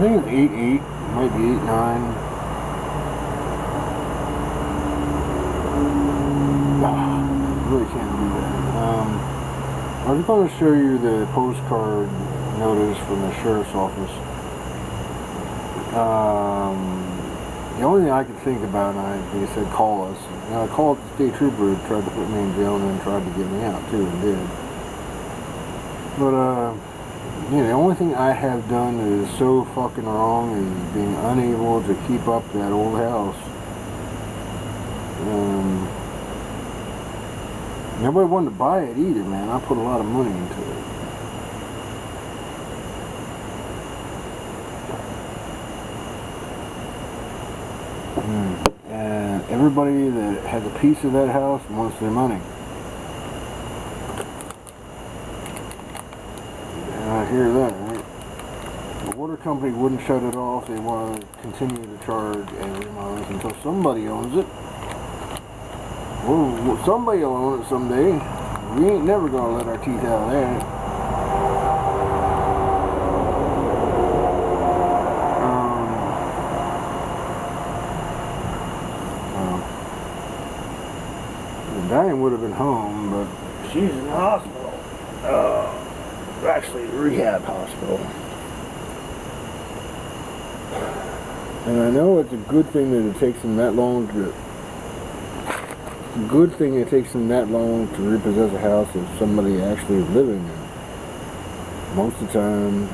think it's 8.8, might be 8.9. Really can't do that. I was going to show you the postcard notice from the sheriff's office. The only thing I could think about, they said call us. I called the state trooper, tried to put me in jail, and then tried to get me out too, and did. But the only thing I have done that is so fucking wrong is being unable to keep up that old house. Nobody wanted to buy it either, man. I put a lot of money into it. And everybody that has a piece of that house wants their money. And I hear that, right? The water company wouldn't shut it off. They want to continue to charge every month until somebody owns it. Well, somebody will own it someday. We ain't never gonna let our teeth out of that. Diane would have been home, but she's in the hospital. Actually, rehab hospital. And I know it's a good thing that it takes them that long to. Good thing it takes them that long to repossess a house if somebody actually is living in it. Most of the time,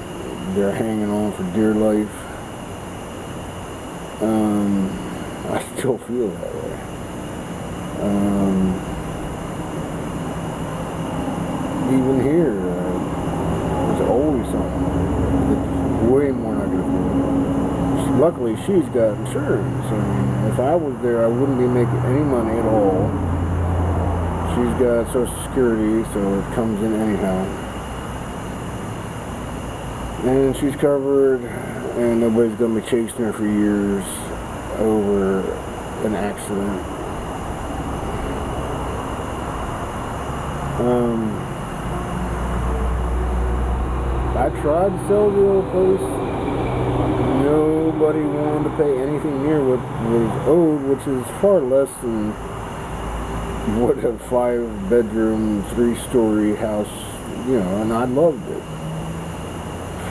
they're hanging on for dear life. I still feel that way. Even here, there's always something that's way more negative. Luckily, she's got insurance. I mean, if I was there, I wouldn't be making any money at all. She's got Social Security, so it comes in anyhow. And she's covered, and nobody's going to be chasing her for years over an accident. I tried to sell the old place. Nobody wanted to pay anything near what was owed, which is far less than what a 5-bedroom, 3-story house, and I loved it.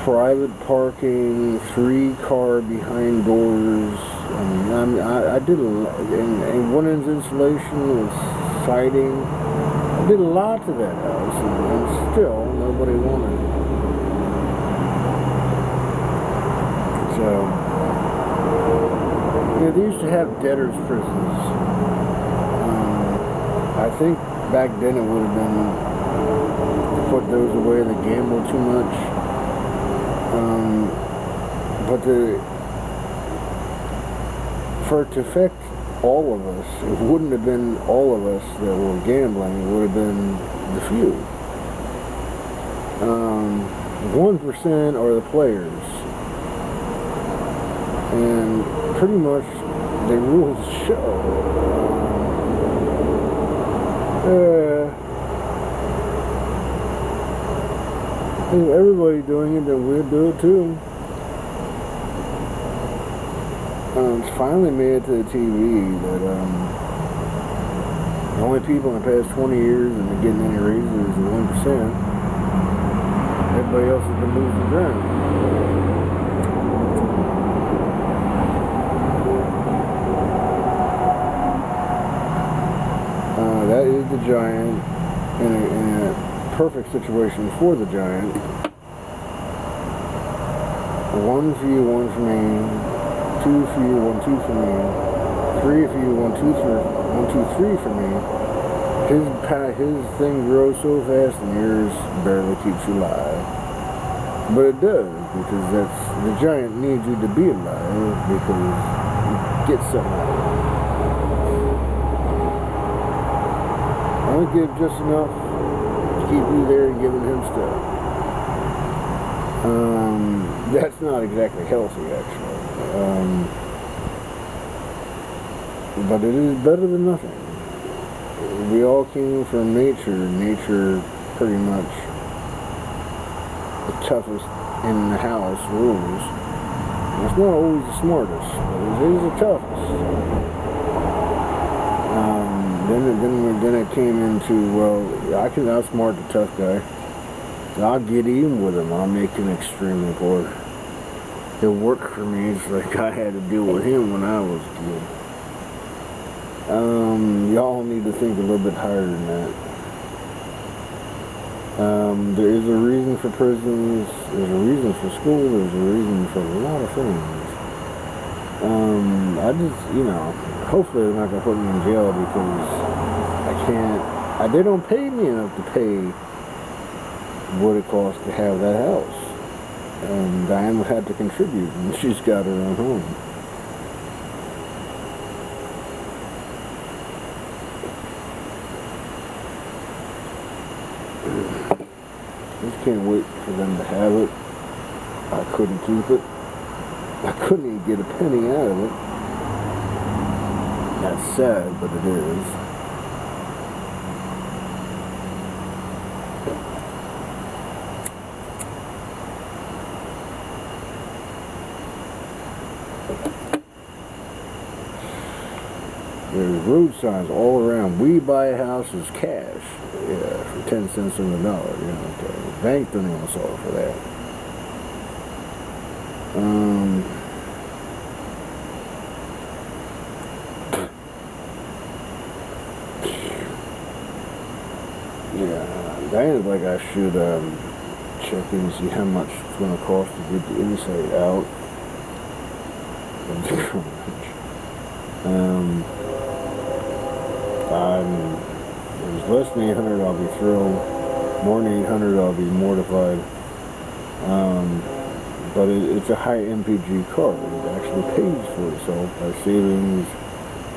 Private parking, 3-car behind doors. I did a lot, and one end's insulation with siding. I did a lot to that house, and still nobody wanted it. So, they used to have debtors' prisons. I think back then it would have been to put those away that gambled too much. But for it to affect all of us, it wouldn't have been all of us that were gambling. It would have been the few. 1% are the players. And pretty much the rules show. If everybody doing it, then we'll do it too. It's finally made it to the TV that the only people in the past 20 years that are getting any raises is the 1%. Everybody else has been losing ground. That is the Giant in a perfect situation for the Giant. 1 for you, 1 for me. 2 for you, 1, 2 for me. 3 for you, 1, 2, 3 for me. His thing grows so fast and yours barely keeps you alive. But it does, because the Giant needs you to be alive because you get something out of it. I give just enough to keep you there and giving him stuff. That's not exactly healthy, actually. But it is better than nothing. We all came from nature. Nature pretty much the toughest in the house rules. It's not always the smartest, but it is the toughest. Then it came into, well, I can outsmart the tough guy. I'll get even with him. I'll make him extremely poor. He'll work for me just like I had to deal with him when I was a kid. Y'all need to think a little bit higher than that. There is a reason for prisons, there's a reason for school, there's a reason for a lot of things. I just, hopefully they're not going to put me in jail because I can't, they don't pay me enough to pay what it costs to have that house. Diane would have to contribute, and she's got her own home. Just can't wait for them to have it. I couldn't keep it. I couldn't even get a penny out of it. That's sad, but it is. There's road signs all around. We buy houses cash. Yeah, for 10 cents on the dollar. Okay. The bank doesn't want to solve for that. Yeah, Diana's like I should check in and see how much it's going to cost to get the inside out of the garage. If it's less than 800, I'll be thrilled. More than 800, I'll be mortified. But it's a high MPG car. It actually pays for itself by savings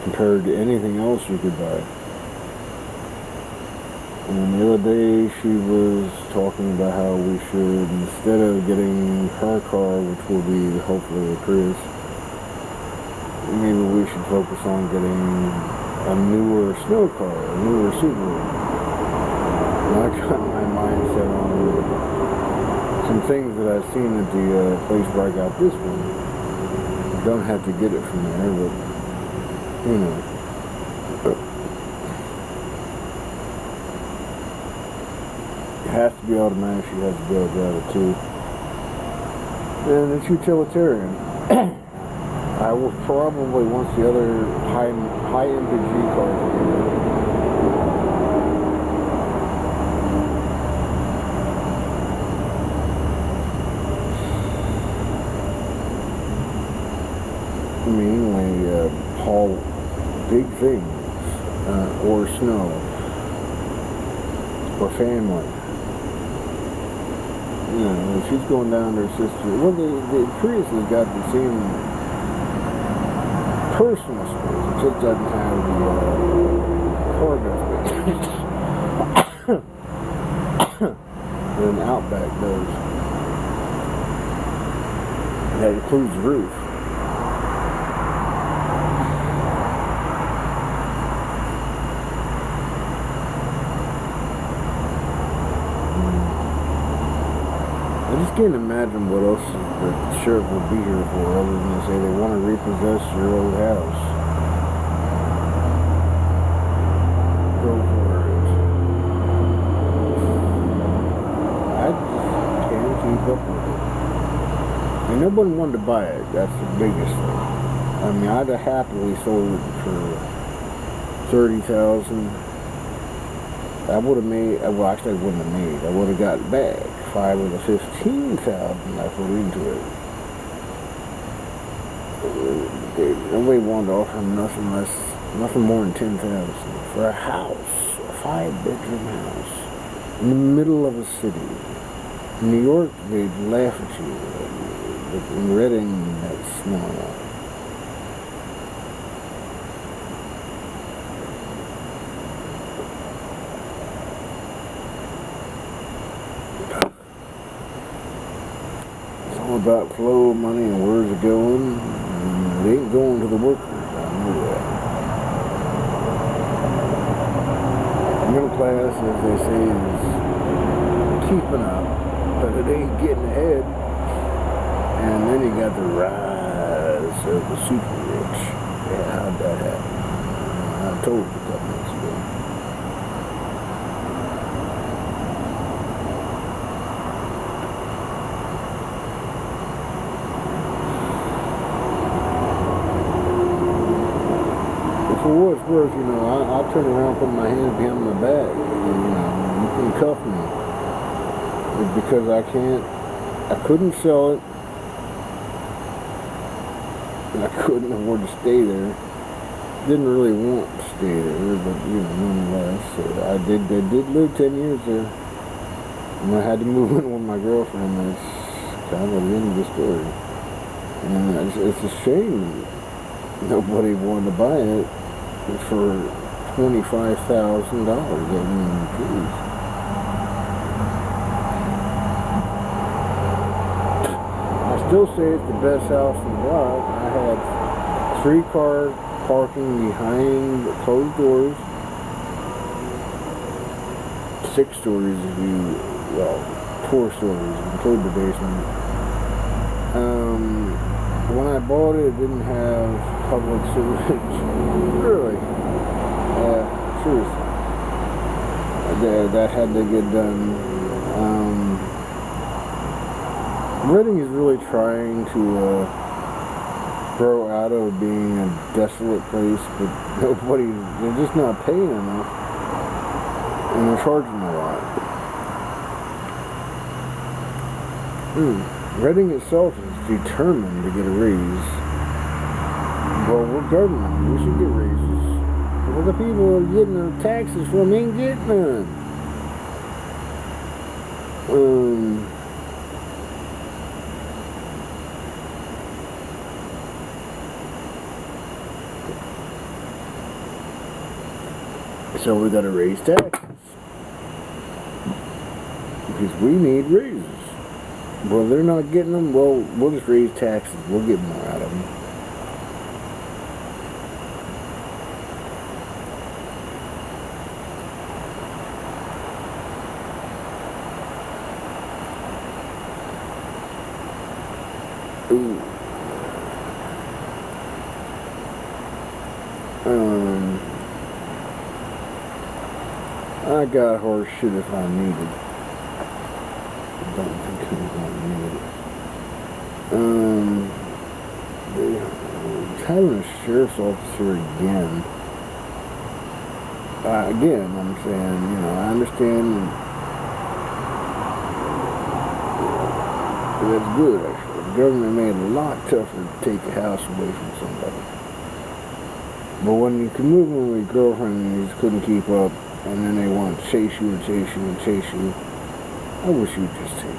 compared to anything else you could buy. And the other day she was talking about how we should, instead of getting her car, which will be hopefully a Prius, maybe we should focus on getting a newer snow car, a newer Subaru. And I got my mindset on some things that I've seen at the place where I got this one. I don't have to get it from there, but, it has to be automatic, she has to be able to drive it too. And it's utilitarian. I will probably, once the other high MPG cars are in, mainly haul big things, or snow, or family. She's going down to her sister. Well, the Prius has got the same personal space. It just doesn't have the cargo space. But an Outback does. That includes the roof. I just can't imagine what else the sheriff would be here for other than to say they want to repossess your old house. Go for it. I just can't keep up with it. And nobody wanted to buy it. That's the biggest thing. I mean, I'd have happily sold it for $30,000. I would have made, well, actually I wouldn't have made. I would have got back 5 of the 15,000 I put into it. Nobody wanted to offer them nothing more than $10,000 for a house, a 5-bedroom house in the middle of a city. In New York, they'd laugh at you. But in Reading, that's normal. About flow of money and where's it going, and it ain't going to the workers, I know that. Middle class, as they say, is keeping up, but it ain't getting ahead. And then you got the rise of the super rich. Yeah, how'd that happen? I told you a couple minutes ago. For what it's worth, you know, I'll turn around and put my hands behind my back. And, you know, you can cuff me. It's because I couldn't sell it. And I couldn't afford to stay there. Didn't really want to stay there, but, you know, nonetheless. I did live 10 years there. And I had to move in with my girlfriend. That's kind of the end of the story. And it's a shame nobody wanted to buy it for $25,000. I mean, geez. I still say it's the best house in the block. I had 3 cars parking behind the closed doors. 6 stories if you, well, 4 stories, include the basement. When I bought it, it didn't have public sewage. Really? Truth. That had to get done. Reading is really trying to grow out of being a desolate place, but they're just not paying enough, and they're charging a lot. Reading itself is determined to get a raise. Well, we're government. We should get raises. Well, the people who are getting their taxes from ain't getting none. So we got to raise taxes. Because we need raises. Well, they're not getting them. Well, we'll just raise taxes. We'll get more out of them. Ooh. I got horse shit if I need it. I don't think I'm going to need it. Having a sheriff's officer again. Again, I'm saying, you know, I understand. That's good, actually. The government made it a lot tougher to take a house away from somebody. But when you can move in with your girlfriend and you just couldn't keep up, and then they want to chase you and chase you and chase you, I wish you'd just take it.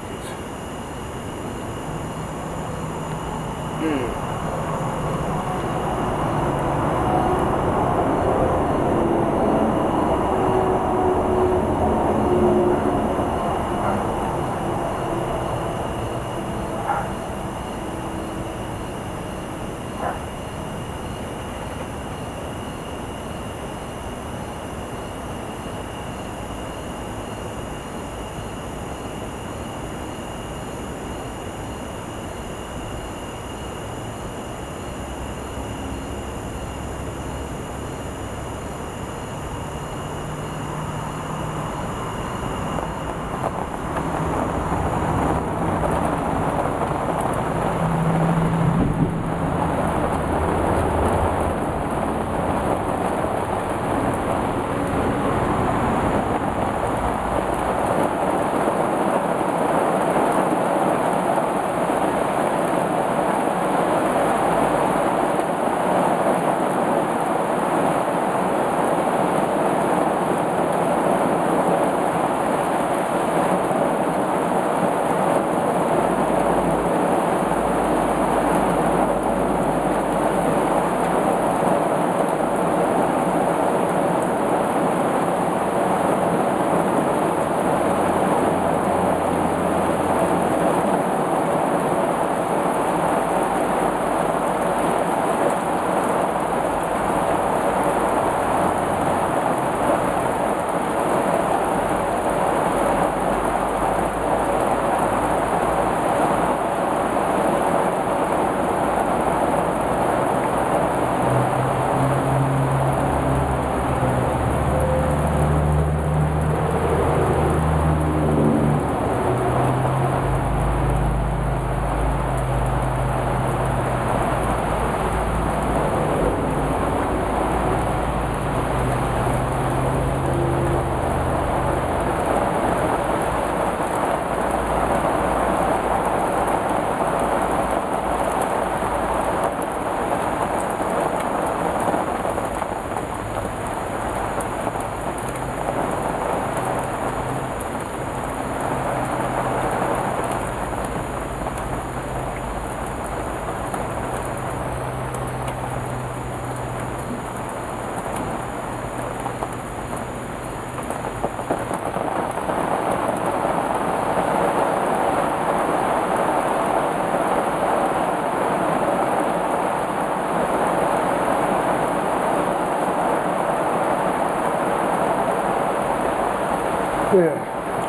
Yeah,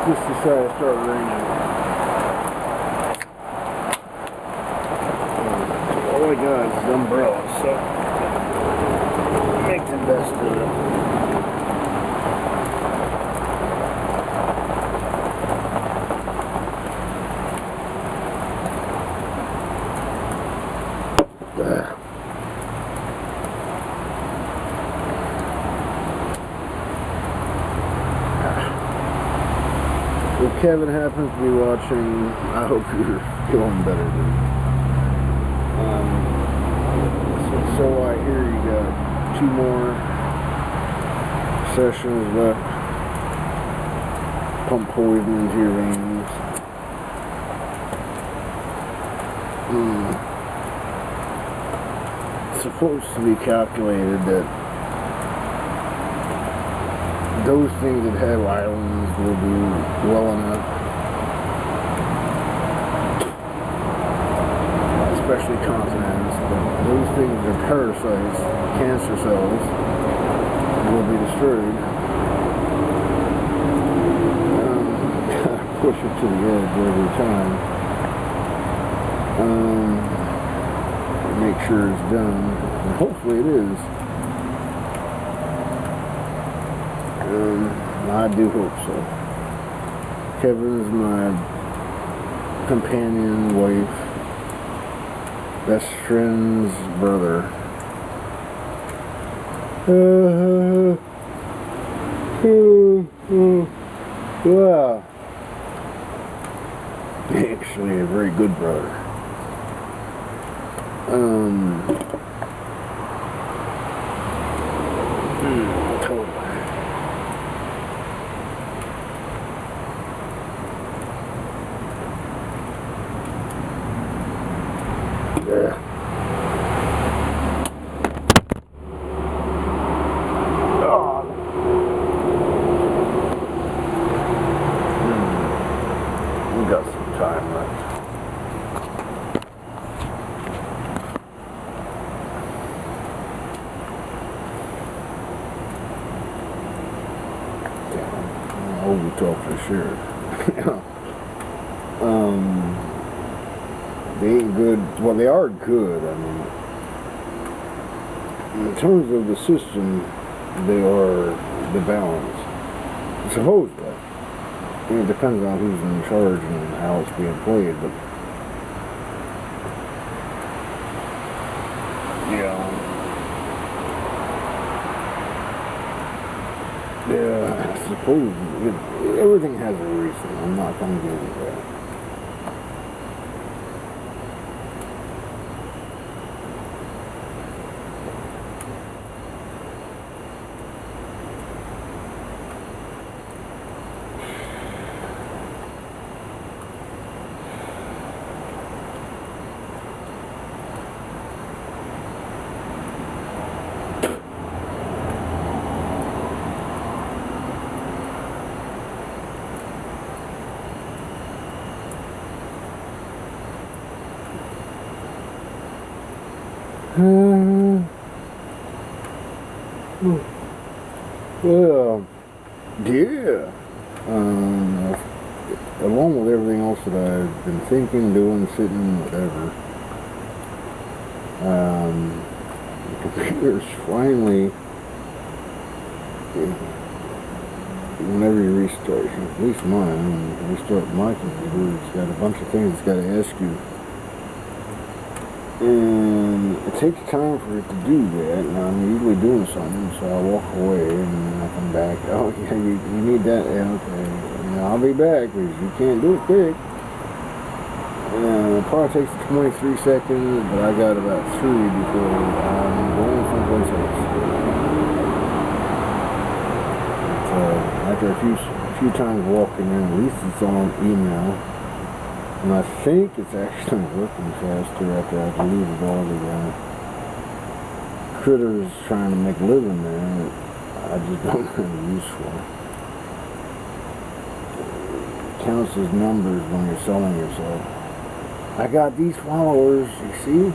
just decided to start raining. All I got is an umbrella, so make the best of it. If Kevin happens to be watching, I hope you're feeling better than so I hear you got 2 more sessions left. Pump poison into your veins. It's supposed to be calculated that those things that have islands will do well enough, especially continents, but those things that are parasites, cancer cells, will be destroyed. Push it to the edge every time. Make sure it's done, and hopefully it is. I do hope so. Kevin's my companion, wife, best friend's brother. Yeah. Actually, a very good brother. Totally. Yeah. We got some time left. I hope we talk for sure. They ain't good. Well, they are good. I mean, in terms of the system, they are the balance. Supposedly. It depends on who's in charge and how it's being played, but yeah, I suppose everything has a reason. I'm not going to give you that. Well, yeah. Along with everything else that I've been thinking, doing, sitting, whatever, the computer's finally, whenever you restart, at least mine, when you restart my computer, it's got a bunch of things it's got to ask you. And it takes time for it to do that, and I'm usually doing something, so I walk away, and then I come back. Oh, yeah, you need that? Yeah, okay. I'll be back, because you can't do it quick. It probably takes 23 seconds, but I got about 3 before I'm going someplace else. But, after a few times walking in, at least it's on email. And I think it's actually working faster after I deleted all the critters trying to make a living there. I just don't have a use for. It counts as numbers when you're selling yourself. I got these followers, you see?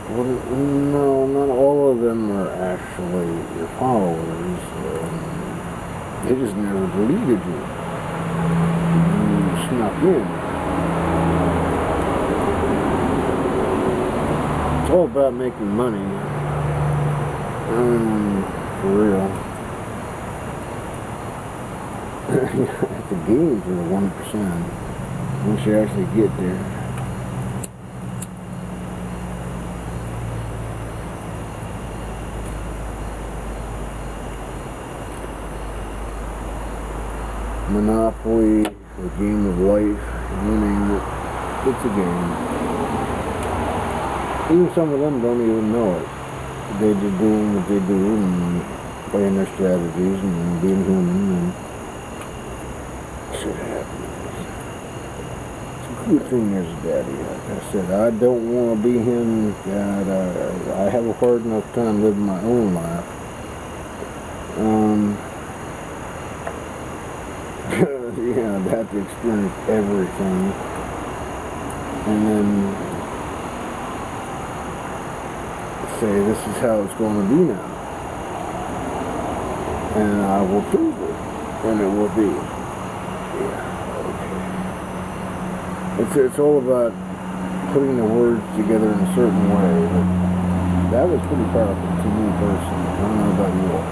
Well, no, not all of them are actually your followers. They just never deleted you. You snuck in. It's all about making money. For real. The games are the 1%. Once you actually get there. Monopoly, the game of life, you name it, it's a game. Even some of them don't even know it. They're just doing what they do and playing their strategies and being human and shit happens. It's a good thing there's a daddy. Like I said, I don't want to be him. God, I have a hard enough time living my own life. Yeah, I'd have to experience everything, and then say this is how it's going to be now, and I will prove it, and it will be. Yeah, okay. It's all about putting the words together in a certain way, but that was pretty powerful to me personally. I don't know about you all.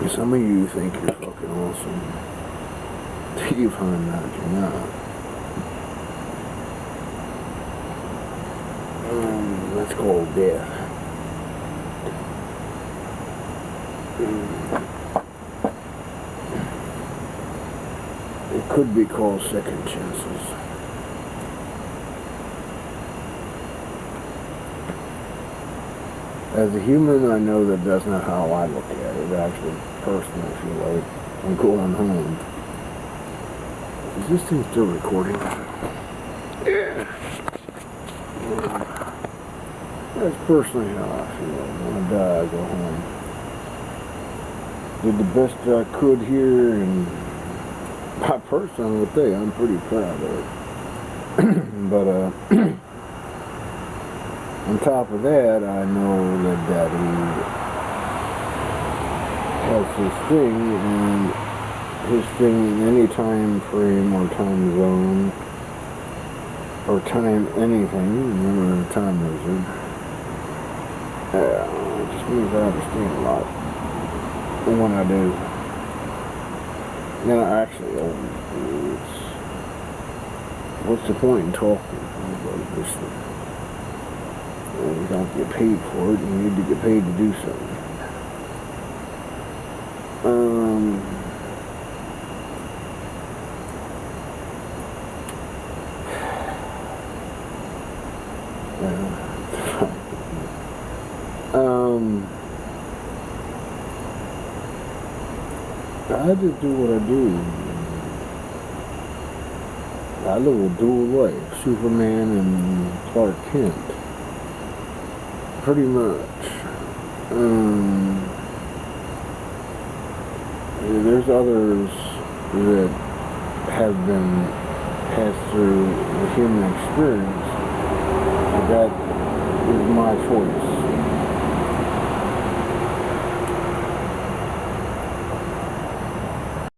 Some of you think you're fucking awesome. You find out you're not. That's called death. It could be called second chances. As a human, I know that that's not how I look at it. Actually, personally, I feel like I'm going home. Is this thing still recording? Yeah. That's personally how I feel. When I die, I go home. Did the best I could here, and my personal thing, I'm pretty proud of it. But, on top of that, I know that Daddy has his thing, and his thing in any time frame or time zone or time anything. Remember the time wizard. It just means I understand a lot. And when I do, then I actually what's the point in talking about this thing? You don't get paid for it, you need to get paid to do something. I just do what I do. I live a dual life, Superman and Clark Kent. Pretty much. There's others that have been passed through the human experience, but that is my choice.